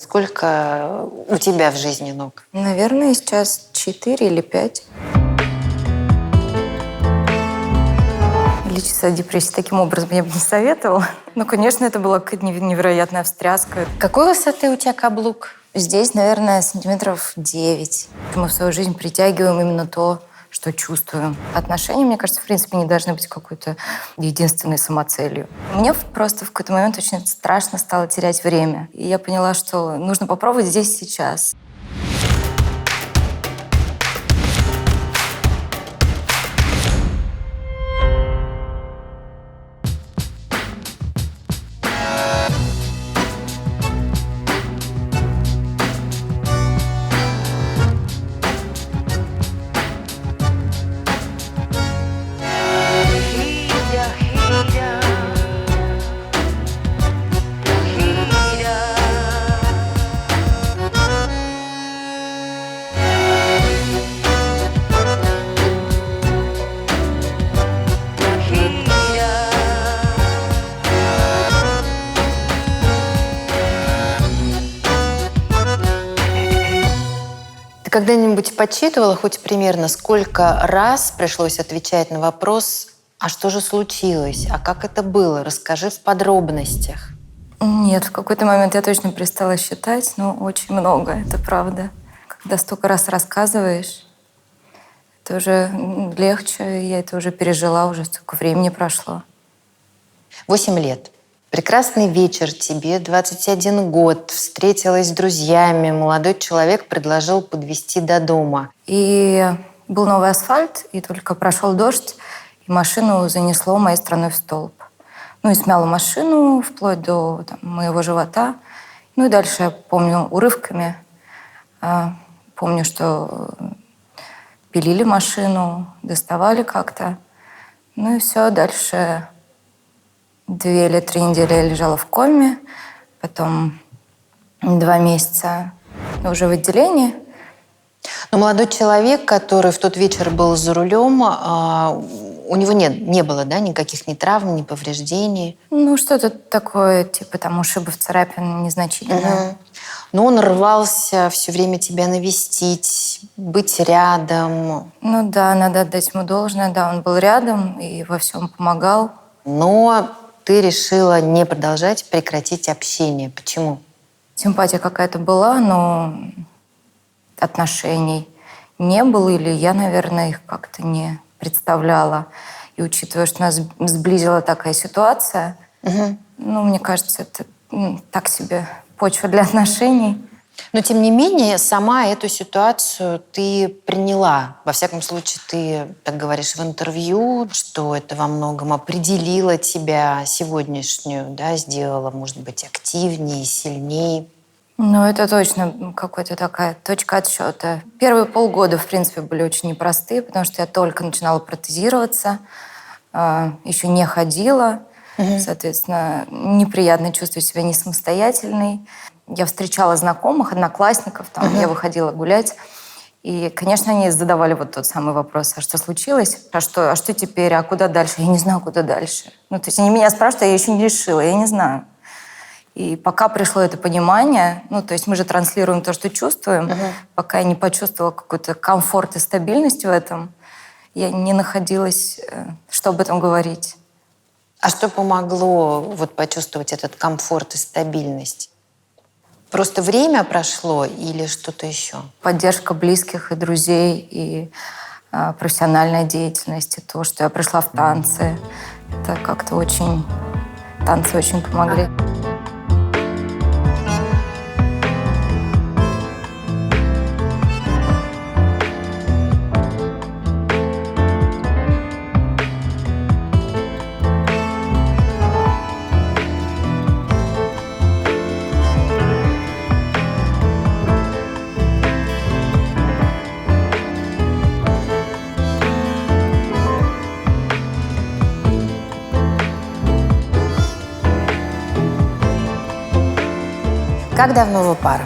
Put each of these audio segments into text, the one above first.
Сколько у тебя в жизни ног? Наверное, сейчас 4 или 5. Лечиться от депрессии таким образом я бы не советовала. Но, конечно, это была какая-то невероятная встряска. Какой высоты у тебя каблук? Здесь, наверное, сантиметров 9. Мы в свою жизнь притягиваем именно то, что чувствуем. Отношения, мне кажется, в принципе, не должны быть какой-то единственной самоцелью. Мне просто в какой-то момент очень страшно стало терять время. И я поняла, что нужно попробовать здесь сейчас. Ты когда-нибудь подсчитывала хоть примерно, сколько раз пришлось отвечать на вопрос, а что же случилось, а как это было? Расскажи в подробностях. Нет, в какой-то момент я точно перестала считать, но очень много, это правда. Когда столько раз рассказываешь, это уже легче, я это уже пережила, уже столько времени прошло. 8 лет. Прекрасный вечер тебе, 21 год. Встретилась с друзьями. Молодой человек предложил подвезти до дома. И был новый асфальт, и только прошел дождь, и машину занесло моей стороной в столб. Ну и смяло машину вплоть до моего живота. Ну и дальше я помню урывками. Помню, что пилили машину, доставали как-то. Ну и все, дальше 2 или 3 недели я лежала в коме, потом 2 месяца уже в отделении. Но молодой человек, который в тот вечер был за рулем, у него не было, да, никаких ни травм, ни повреждений? Ну, что-то такое, типа там ушибов, царапин незначительное. Угу. Но он рвался все время тебя навестить, быть рядом. Ну да, надо отдать ему должное. Да, он был рядом и во всем помогал. Но ты решила не продолжать, прекратить общение. Почему? Симпатия какая-то была, но отношений не было, или я, наверное, их как-то не представляла. И учитывая, что нас сблизила такая ситуация, ну, мне кажется, это так себе почва для отношений. Но, тем не менее, сама эту ситуацию ты приняла. Во всяком случае, ты так говоришь в интервью, что это во многом определило тебя сегодняшнюю, да, сделала, может быть, активнее, сильнее. Ну, это точно какая-то такая точка отсчета. Первые полгода, в принципе, были очень непростые, потому что я только начинала протезироваться, еще не ходила. Соответственно, неприятно чувствовать себя не самостоятельной. Я встречала знакомых, одноклассников, там, я выходила гулять. И, конечно, они задавали вот тот самый вопрос: а что случилось? А что теперь? А куда дальше? Я не знаю, куда дальше. Ну, то есть они меня спрашивают, а я еще не решила, я не знаю. И пока пришло это понимание, ну, то есть мы же транслируем то, что чувствуем, пока я не почувствовала какой-то комфорт и стабильность в этом, я не находилась, что об этом говорить. А что помогло вот почувствовать этот комфорт и стабильность? Просто время прошло или что-то еще? Поддержка близких и друзей, и профессиональная деятельность, и то, что я пришла в танцы. Это как-то очень... Танцы очень помогли. Как давно вы пара?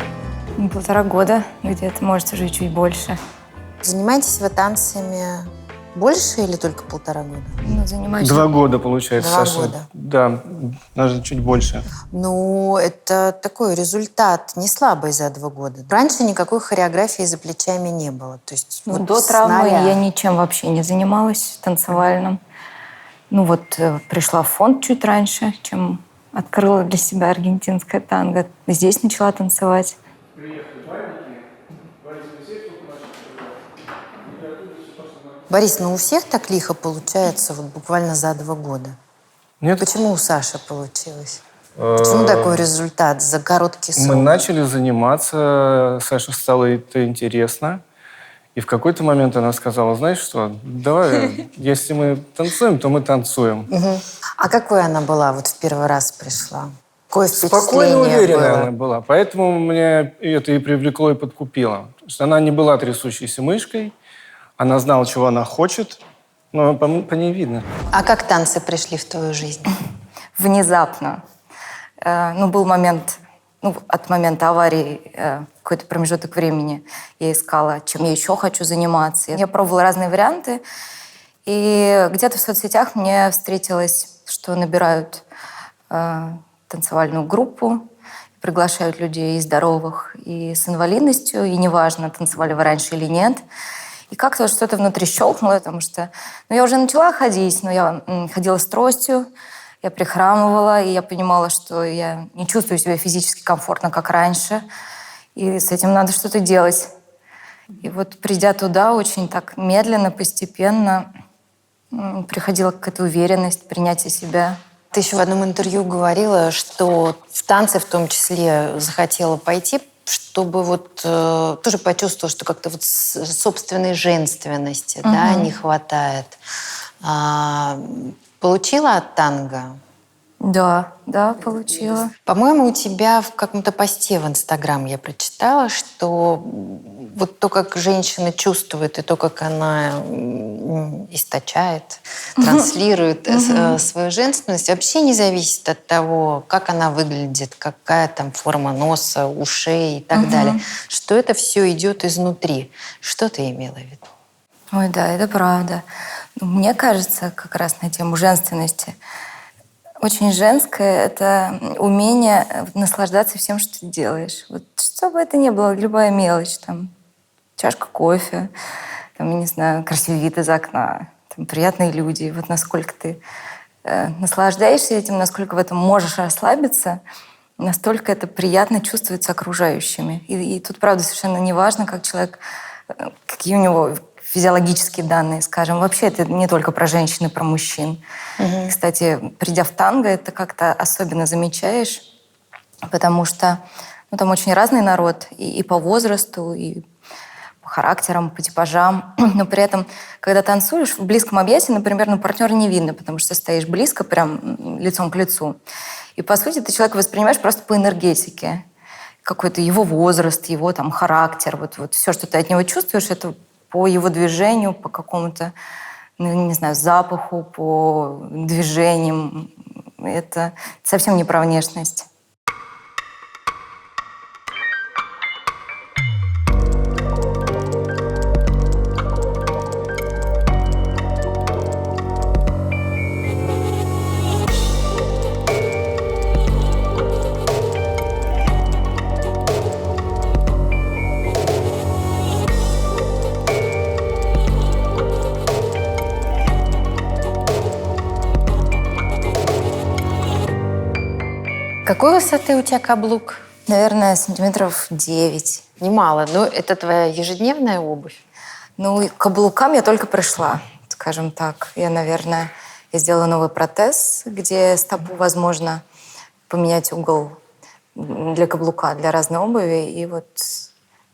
1,5 года где-то, может, уже чуть больше. Занимаетесь вы танцами Больше или только 1,5 года? Ну, занимаюсь. 2 года, получается, 2 Саша. года. Да, даже чуть больше. Ну, это такой результат не слабый за 2 года. Раньше никакой хореографии за плечами не было. То есть Ну, вот до с травмы нуля. я ничем вообще не занималась танцевальным. Ну вот пришла в фонд чуть раньше, чем открыла для себя аргентинское танго. Здесь начала танцевать. Борис, ну у всех так лихо получается вот буквально за 2 года. Нет? Почему у Саши получилось? Почему такой результат за короткий Мы срок? начали заниматься, Саше стало это интересно. И в какой-то момент она сказала, знаешь что, давай, если мы танцуем, то мы танцуем. Мгм. А какой она была вот в первый раз пришла? Какое Спокойно, впечатление уверенная было? она была. Поэтому меня это и привлекло, и подкупило. Потому что она не была трясущейся мышкой, она знала, чего она хочет, но по ней видно. А как танцы пришли в твою жизнь? Внезапно. Ну, был момент, ну, от момента аварии, какой-то промежуток времени я искала, чем я еще хочу заниматься. Я пробовала разные варианты, и где-то в соцсетях мне встретилось, что набирают танцевальную группу, приглашают людей и здоровых, и с инвалидностью, и неважно, танцевали вы раньше или нет. И как-то что-то внутри щелкнуло, потому что я уже начала ходить, но я ходила с тростью, я прихрамывала, и я понимала, что я не чувствую себя физически комфортно, как раньше, и с этим надо что-то делать. И вот придя туда, очень так медленно, постепенно приходила какая-то уверенность, принятие себя. Ты еще в одном интервью говорила, что в танцы в том числе захотела пойти, чтобы вот тоже почувствовала, что как-то вот собственной женственности, да, не хватает. Получила от танго? Да, получила. По-моему, у тебя в каком-то посте в Инстаграм я прочитала, что вот то, как женщина чувствует, и то, как она источает, транслирует свою женственность, вообще не зависит от того, как она выглядит, какая там форма носа, ушей и так далее. Что это все идет изнутри. Что ты имела в виду? Ой, да, это правда. Ну, мне кажется, как раз на тему женственности, очень женское — это умение наслаждаться всем, что ты делаешь. Вот что бы это ни было, любая мелочь, там, чашка кофе, там, я не знаю, красивый вид из окна, там, приятные люди. Вот насколько ты наслаждаешься этим, насколько в этом можешь расслабиться, настолько это приятно чувствуется окружающими. И тут, правда, совершенно не важно, как человек, какие у него физиологические данные, скажем. Вообще это не только про женщин и про мужчин. Кстати, придя в танго, это как-то особенно замечаешь, потому что там очень разный народ и по возрасту, и по характерам, по типажам. Но при этом, когда танцуешь в близком объятии, например, партнера не видно, потому что стоишь близко, прям лицом к лицу. И, по сути, ты человека воспринимаешь просто по энергетике. Какой-то его возраст, его там характер. Вот все, что ты от него чувствуешь, это по его движению, по какому-то, ну, не знаю, запаху, по движениям. Это совсем не про внешность. Какой высоты у тебя каблук? Наверное, сантиметров 9. Немало, но это твоя ежедневная обувь? Ну, и к каблукам я только пришла, скажем так. Я сделала новый протез, где стопу возможно поменять угол для каблука, для разной обуви. И вот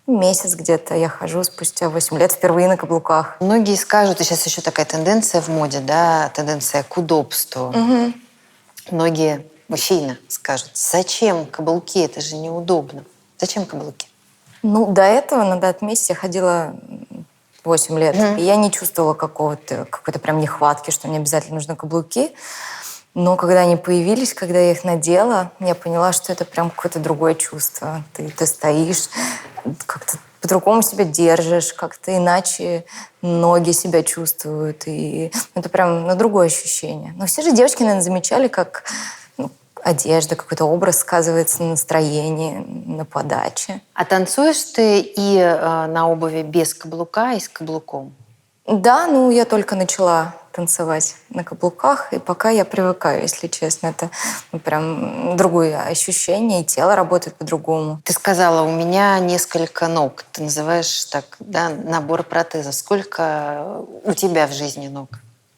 месяц где-то я хожу спустя 8 лет впервые на каблуках. Многие скажут, и сейчас еще такая тенденция в моде, да, тенденция к удобству. Многие мужчины скажут, зачем каблуки, это же неудобно. Зачем каблуки? Ну, до этого, надо отметить, я ходила 8 лет, и я не чувствовала какой-то прям нехватки, что мне обязательно нужны каблуки. Но когда они появились, когда я их надела, я поняла, что это прям какое-то другое чувство. Ты стоишь, как-то по-другому себя держишь, как-то иначе ноги себя чувствуют. И это прям другое ощущение. Но все же девочки, наверное, замечали, как одежда, какой-то образ сказывается на настроении, на подаче. А танцуешь ты и на обуви без каблука, и с каблуком? Да, я только начала танцевать на каблуках, и пока я привыкаю, если честно. Это прям другое ощущение, и тело работает по-другому. Ты сказала, у меня несколько ног. Ты называешь так, да, набор протезов. Сколько у тебя в жизни ног?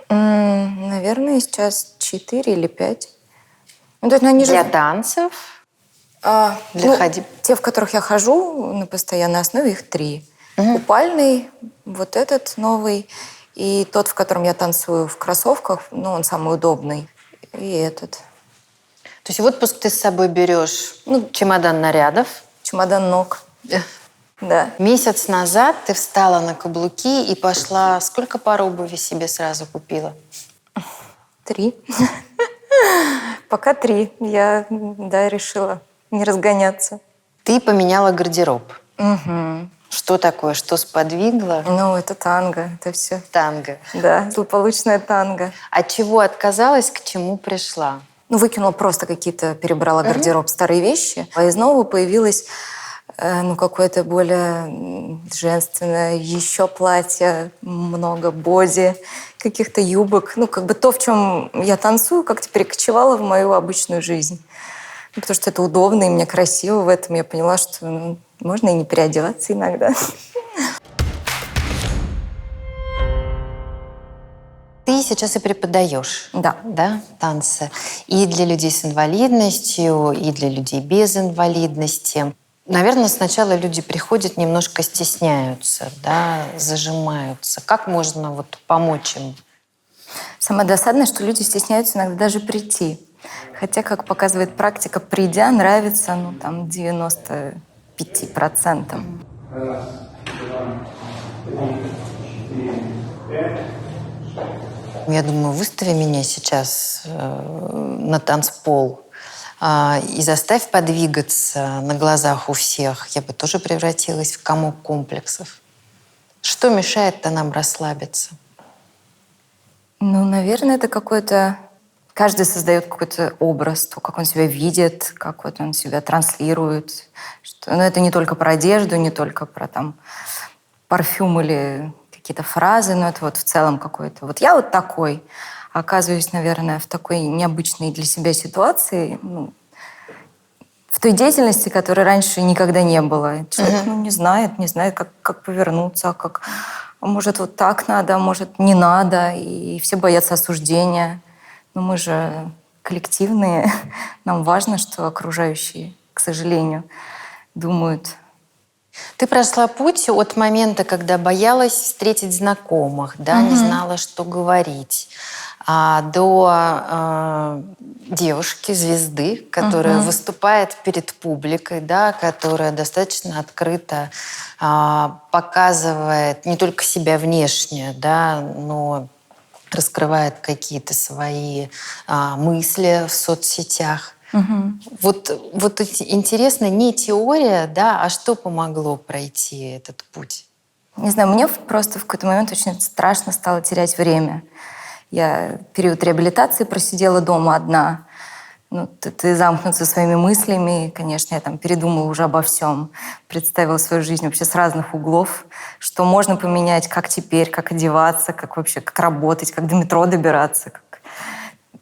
Наверное, сейчас 4 или 5. То есть, они Для же... танцев? Для ходьбы? Те, в которых я хожу на постоянной основе, их 3. Купальный, вот этот новый, и тот, в котором я танцую в кроссовках, он самый удобный, и этот. То есть в отпуск ты с собой берешь чемодан нарядов. Чемодан ног. Да. Месяц назад ты встала на каблуки и пошла... Сколько пар обуви себе сразу купила? 3. Пока 3. Я, решила не разгоняться. Ты поменяла гардероб. Угу. Что такое? Что сподвигло? Это танго, это все. Танго. Да, злополучное танго. От чего отказалась, к чему пришла? Выкинула просто какие-то, перебрала гардероб, старые вещи. А из нового появилось какое-то более женственное, еще платье, много боди, каких-то юбок. То, в чем я танцую, как-то перекочевало в мою обычную жизнь. Потому что это удобно, и мне красиво в этом. Я поняла, что можно и не переодеваться иногда. Ты сейчас и преподаешь, Да. танцы. И для людей с инвалидностью, и для людей без инвалидности. Наверное, сначала люди приходят, немножко стесняются, зажимаются. Как можно помочь им? Самое досадное, что люди стесняются иногда даже прийти. Хотя, как показывает практика, придя, нравится 95%. Раз, два, 3, 4, 5. Я думаю, выстави меня сейчас на танцпол и заставь подвигаться на глазах у всех. Я бы тоже превратилась в комок комплексов. Что мешает-то нам расслабиться? Наверное, это какой-то... Каждый создает какой-то образ, то, как он себя видит, как он себя транслирует. Это не только про одежду, не только про парфюм или какие-то фразы, но это в целом какой-то... Я такой. Оказываюсь, наверное, в такой необычной для себя ситуации, в той деятельности, которой раньше никогда не было. Человек не знает, как повернуться, может, так надо, а может, не надо, и все боятся осуждения. Но мы же коллективные, нам важно, что окружающие, к сожалению, думают. Ты прошла путь от момента, когда боялась встретить знакомых, не знала, что говорить, до девушки, звезды, которая выступает перед публикой, которая достаточно открыто показывает не только себя внешне, но раскрывает какие-то свои мысли в соцсетях. Вот интересно, не теория, а что помогло пройти этот путь? Не знаю, мне просто в какой-то момент очень страшно стало терять время. Я период реабилитации просидела дома одна. Ты замкнут со своими мыслями. И, конечно, я передумала уже обо всем. Представила свою жизнь вообще с разных углов. Что можно поменять, как теперь, как одеваться, как работать, как до метро добираться, как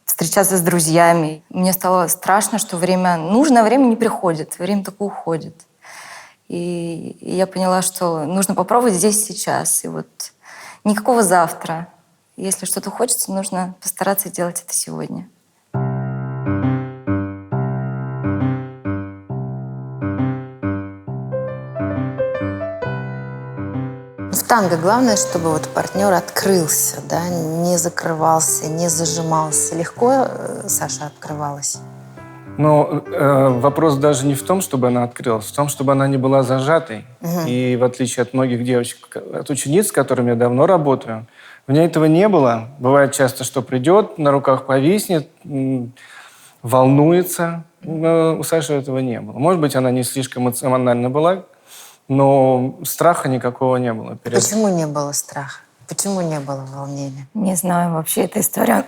встречаться с друзьями. Мне стало страшно, что нужное время не приходит, время только уходит. И я поняла, что нужно попробовать здесь сейчас. И никакого завтра. Если что-то хочется, нужно постараться делать это сегодня. В танго главное, чтобы партнер открылся, не закрывался, не зажимался. Легко Саша открывалась? Вопрос даже не в том, чтобы она открылась, в том, чтобы она не была зажатой. И в отличие от многих девочек, от учениц, с которыми я давно работаю, у меня этого не было. Бывает часто, что придет, на руках повиснет, волнуется. Но у Саши этого не было. Может быть, она не слишком эмоциональна была, но страха никакого не было. Почему не было страха? Почему не было волнения? Не знаю, вообще эта история...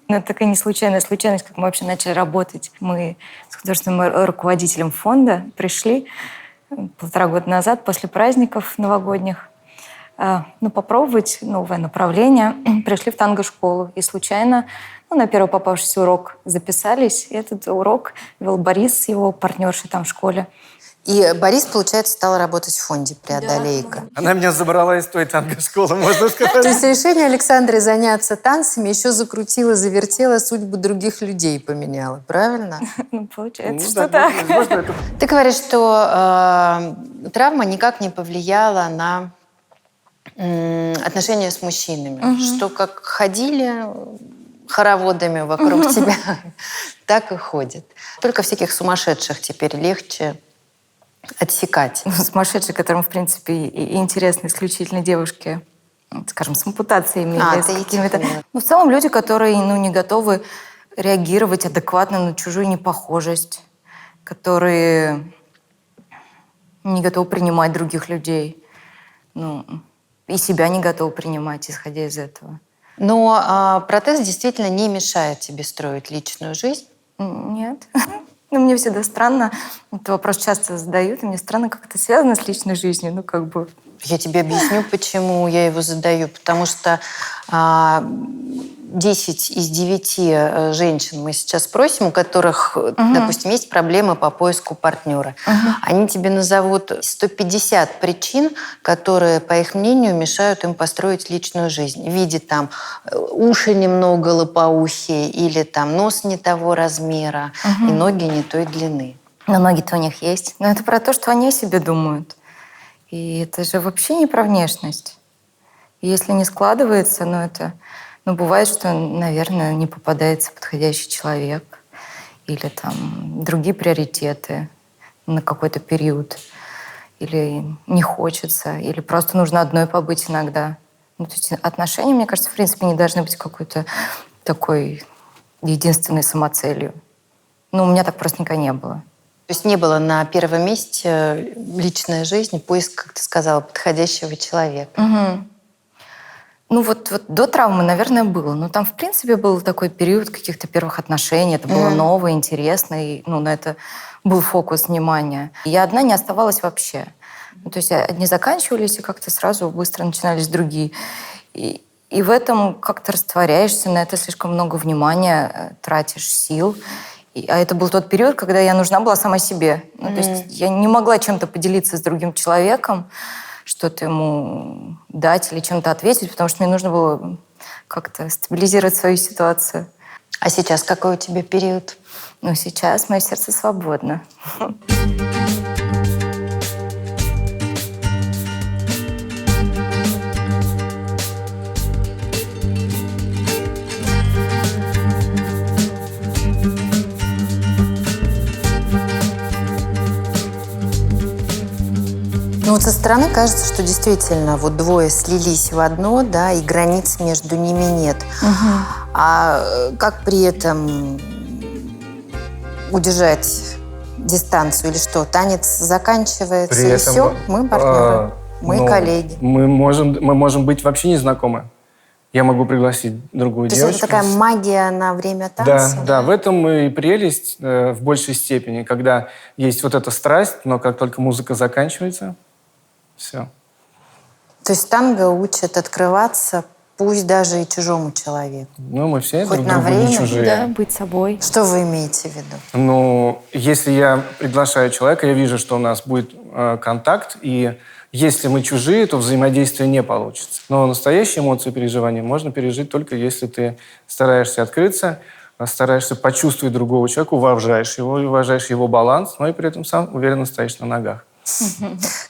Ну, это такая не случайная случайность, как мы вообще начали работать. Мы с художественным руководителем фонда пришли 1,5 года назад, после праздников новогодних, попробовать новое направление. Пришли в танго-школу и случайно на первый попавшийся урок записались. И этот урок вел Борис с его партнершей там в школе. И Борис, получается, стал работать в фонде «Преодолейка». Она меня забрала из той танго-школы, можно То сказать. есть решение Александры заняться танцами еще закрутило, завертело, судьбу других людей поменяло, правильно? Ну, получается, Ну, что да, так. можно это- Ты говоришь, что травма никак не повлияла на отношения с мужчинами. Что как ходили хороводами вокруг тебя, так и ходят. Только всяких сумасшедших теперь легче отсекать. Сумасшедшие, которым, в принципе, и интересны исключительно девушки, скажем, с ампутациями. А, или с ты какими-то... этих нет. В целом люди, которые не готовы реагировать адекватно на чужую непохожесть, которые не готовы принимать других людей, и себя не готовы принимать, исходя из этого. Но протез действительно не мешает тебе строить личную жизнь. Нет. Мне всегда странно, этот вопрос часто задают, и мне странно, как это связано с личной жизнью. Я тебе объясню, почему я его задаю. Потому что 10 из 9 женщин мы сейчас спросим, у которых, допустим, есть проблемы по поиску партнера. Они тебе назовут 150 причин, которые, по их мнению, мешают им построить личную жизнь. В виде там уши немного лопоухие, или там нос не того размера, и ноги не той длины. Но ноги-то у них есть. Но это про то, что они о себе думают. И это же вообще не про внешность. И если не складывается, бывает, что, наверное, не попадается подходящий человек или там другие приоритеты на какой-то период. Или не хочется, или просто нужно одной побыть иногда. То есть отношения, мне кажется, в принципе, не должны быть какой-то такой единственной самоцелью. У меня так просто никогда не было. То есть не было на первом месте личная жизнь, поиск, как ты сказала, подходящего человека. До травмы, наверное, было. Но там, в принципе, был такой период каких-то первых отношений. Это было новое, интересно, и на это был фокус внимания. Я одна не оставалась вообще. То есть одни заканчивались, и как-то сразу быстро начинались другие. И в этом как-то растворяешься, на это слишком много внимания тратишь, сил. А это был тот период, когда я нужна была сама себе. То есть я не могла чем-то поделиться с другим человеком, что-то ему дать или чем-то ответить, потому что мне нужно было как-то стабилизировать свою ситуацию. А сейчас какой у тебя период? Сейчас мое сердце свободно. Со стороны кажется, что действительно двое слились в одно, да, и границ между ними нет. А как при этом удержать дистанцию или что? Танец заканчивается, При и этом, все? Мы партнеры, мы коллеги. Мы можем быть вообще незнакомы. Я могу пригласить другую То есть девочку. это такая магия на время танца? Да, в этом и прелесть в большей степени, когда есть эта страсть, но как только музыка заканчивается, все. То есть танго учит открываться, пусть даже и чужому человеку. Мы все Хоть друг на другу не время, чужие. Да, быть собой. Что вы имеете в виду? Если я приглашаю человека, я вижу, что у нас будет контакт, и если мы чужие, то взаимодействия не получится. Но настоящие эмоции и переживания можно пережить только если ты стараешься открыться, стараешься почувствовать другого человека, уважаешь его баланс, но и при этом сам уверенно стоишь на ногах.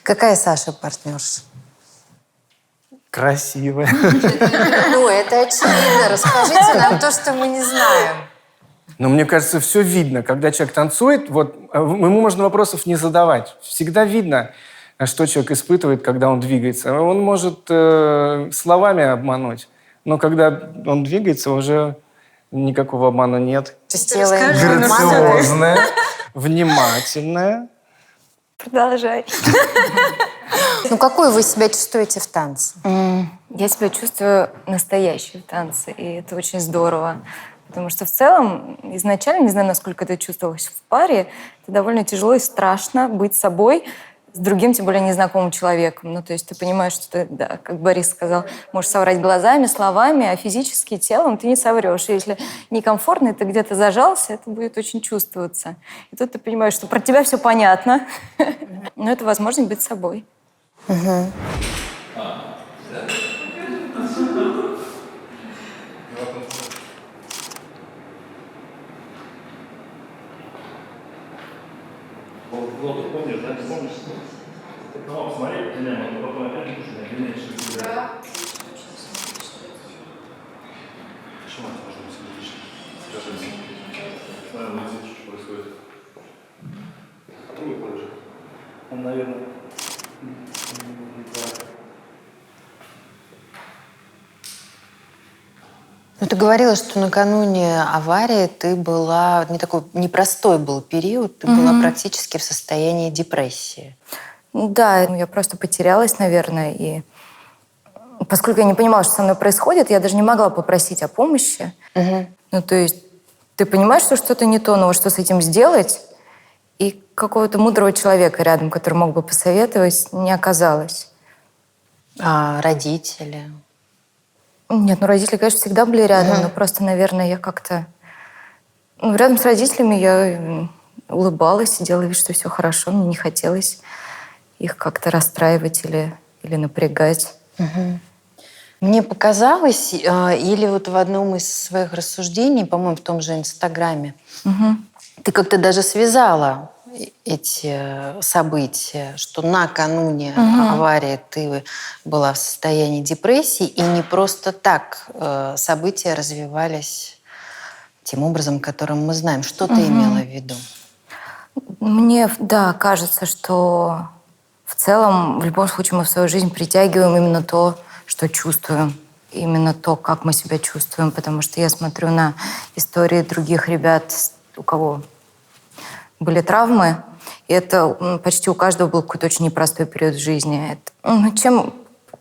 Какая Саша партнерша? Красивая. Это очевидно. Расскажите нам то, что мы не знаем. Но мне кажется, все видно. Когда человек танцует, ему можно вопросов не задавать. Всегда видно, что человек испытывает, когда он двигается. Он может словами обмануть, но когда он двигается, уже никакого обмана нет. То есть тело Грациозная, внимательная, Продолжай. Ну, какой вы себя чувствуете в танце? Я себя чувствую настоящей в танце, и это очень здорово. Потому что в целом, изначально, не знаю, насколько это чувствовалось в паре, это довольно тяжело и страшно быть собой с другим, тем более незнакомым человеком. Ну, то есть ты понимаешь, что ты, да, как Борис сказал, можешь соврать глазами, словами, а физически телом ты не соврешь. И если некомфортно, и ты где-то зажался, это будет очень чувствоваться. И тут ты понимаешь, что про тебя все понятно, но это возможность быть собой. Лодку помнишь, да? Не помнишь? Ну, смотри, дилемма, но потом опять нужно обвинять, что это... Да. Почему это должно быть логично? Скажи мне. Наверное, здесь что происходит. Другой положи. Он, наверное... Ну, ты говорила, что накануне аварии ты была, не такой непростой был период, ты была практически в состоянии депрессии. Да, я просто потерялась, наверное, и поскольку я не понимала, что со мной происходит, я даже не могла попросить о помощи. Ну, то есть ты понимаешь, что что-то не то, но вот что с этим сделать, и какого-то мудрого человека рядом, который мог бы посоветовать, не оказалось. А родители? Нет, ну родители, конечно, всегда были рядом, но просто, наверное, я как-то... Ну, рядом с родителями я улыбалась, делала вид, что все хорошо, мне не хотелось их как-то расстраивать или напрягать. Мне показалось, или вот в одном из своих рассуждений, по-моему, в том же Инстаграме, ты как-то даже связала эти события, что накануне аварии ты была в состоянии депрессии, и не просто так события развивались тем образом, которым мы знаем. Что ты имела в виду? Мне, да, кажется, что в целом, в любом случае, мы в свою жизнь притягиваем именно то, что чувствуем. Именно то, как мы себя чувствуем. Потому что я смотрю на истории других ребят, у кого были травмы, и это почти у каждого был какой-то очень непростой период в жизни. Чем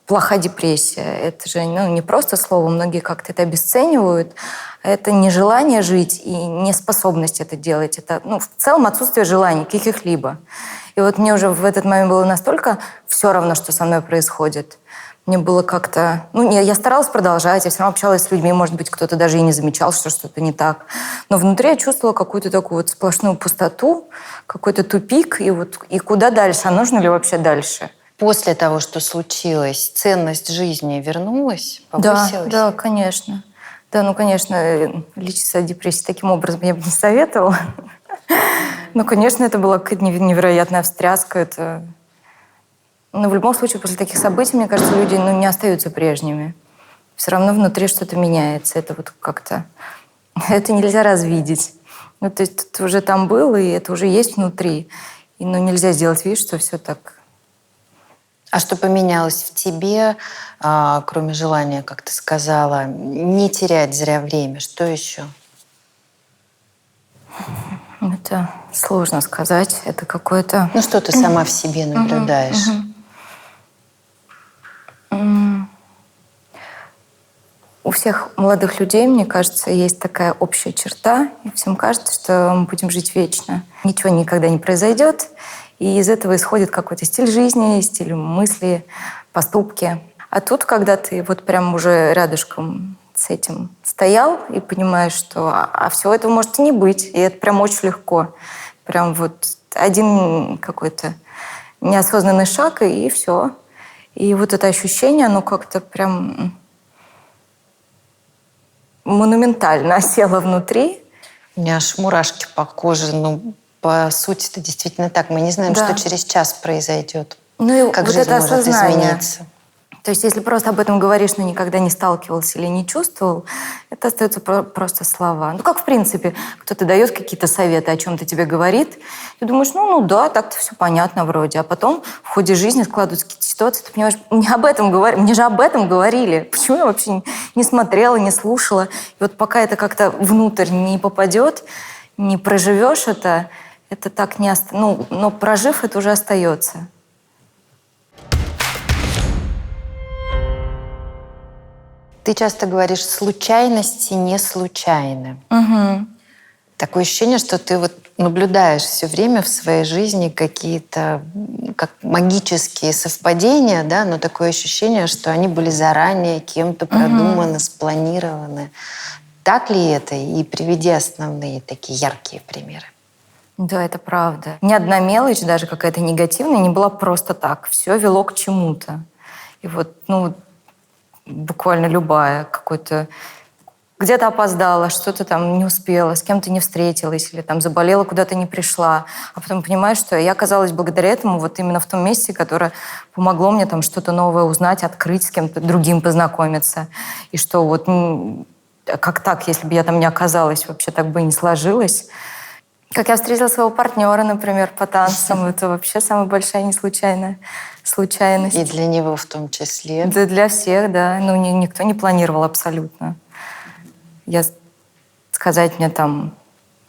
плоха депрессия? Это же не просто слово, многие как-то это обесценивают. Это нежелание жить и неспособность это делать. Это в целом отсутствие желаний каких-либо. И вот мне уже в этот момент было настолько все равно, что со мной происходит. Мне было как-то... я старалась продолжать, я все равно общалась с людьми, может быть, кто-то даже и не замечал, что что-то не так. Но внутри я чувствовала какую-то такую вот сплошную пустоту, какой-то тупик, и куда дальше, а нужно ли вообще дальше? После того, что случилось, ценность жизни вернулась, повысилась? Да, конечно. Да, конечно, лечиться от депрессии таким образом я бы не советовала. Но, конечно, это была какая-то невероятная встряска, Но в любом случае, после таких событий, мне кажется, люди не остаются прежними. Все равно внутри что-то меняется. Это вот как-то... Это нельзя развидеть. То есть ты уже там был, и это уже есть внутри. И нельзя сделать вид, что все так... А что поменялось в тебе, кроме желания, как ты сказала, не терять зря время? Что еще? Это сложно сказать. Это какое-то... Что ты сама в себе наблюдаешь? У всех молодых людей, мне кажется, есть такая общая черта, и всем кажется, что мы будем жить вечно. Ничего никогда не произойдет, и из этого исходит какой-то стиль жизни, стиль мысли, поступки. А тут, когда ты вот прям уже рядышком с этим стоял и понимаешь, что всего этого может и не быть, и это прям очень легко. Прям вот один какой-то неосознанный шаг, и все. И вот это ощущение, оно как-то прям монументально осело внутри. У меня аж мурашки по коже. По сути, это действительно так. Мы не знаем, что через час произойдет. И как вот жизнь это может осознание. измениться. То есть если просто об этом говоришь, но никогда не сталкивался или не чувствовал, это остаются просто слова. Как в принципе, кто-то дает какие-то советы, о чем-то тебе говорит, ты думаешь, да, так-то все понятно вроде. А потом в ходе жизни складываются какие-то ситуации, ты понимаешь, мне же об этом говорили. Почему я вообще не смотрела, не слушала? И вот пока это как-то внутрь не попадет, не проживешь это это так не ну, но прожив, это уже остается. Ты часто говоришь, случайности не случайны. Угу. Такое ощущение, что ты вот наблюдаешь все время в своей жизни какие-то как магические совпадения, да, но такое ощущение, что они были заранее кем-то продуманы, спланированы. Так ли это? И приведи основные такие яркие примеры. Да, это правда. Ни одна мелочь, даже какая-то негативная, не была просто так. Все вело к чему-то. И вот, ну, буквально любая какой-то... Где-то опоздала, что-то там не успела, с кем-то не встретилась или там заболела, куда-то не пришла. А потом понимаешь, что я оказалась благодаря этому вот именно в том месте, которое помогло мне там что-то новое узнать, открыть, с кем-то другим познакомиться. И что вот как так, если бы я там не оказалась, вообще так бы и не сложилось. Как я встретила своего партнера, например, по танцам, это вообще самая большая неслучайная случайность. И для него в том числе. Да, для всех, да. Ну, никто не планировал абсолютно. Сказать мне там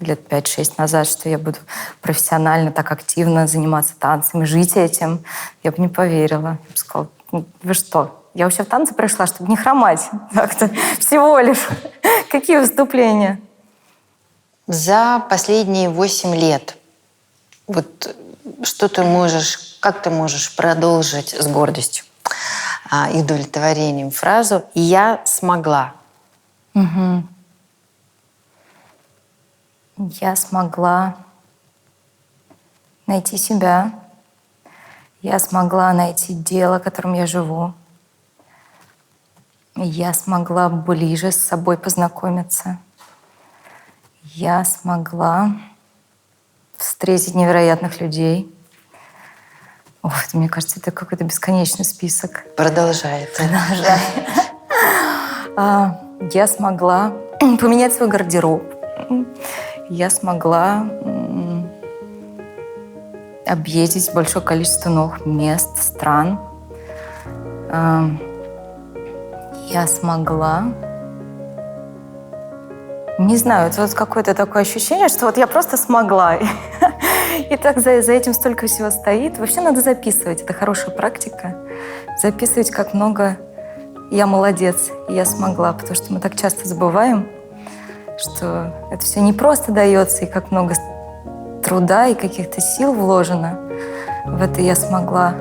лет 5-6 назад, что я буду профессионально так активно заниматься танцами, жить этим, я бы не поверила. Я бы сказала, вы что? Я вообще в танцы пришла, чтобы не хромать. Так-то всего лишь. Какие выступления? За последние 8 лет вот что ты можешь, как ты можешь продолжить с гордостью и удовлетворением фразу «я смогла». Угу. Я смогла найти себя. Я смогла найти дело, которым я живу. Я смогла ближе с собой познакомиться. Я смогла встретить невероятных людей. Вот, мне кажется, это какой-то бесконечный список. Продолжай. Продолжай. Я смогла поменять свой гардероб. Я смогла объездить большое количество новых мест, стран. Я смогла... Не знаю, это вот какое-то такое ощущение, что вот я просто смогла. И так за этим столько всего стоит. Вообще надо записывать, это хорошая практика. Записывать, как много я молодец, и я смогла. Потому что мы так часто забываем, что это все не просто дается, и как много труда и каких-то сил вложено в это «я смогла».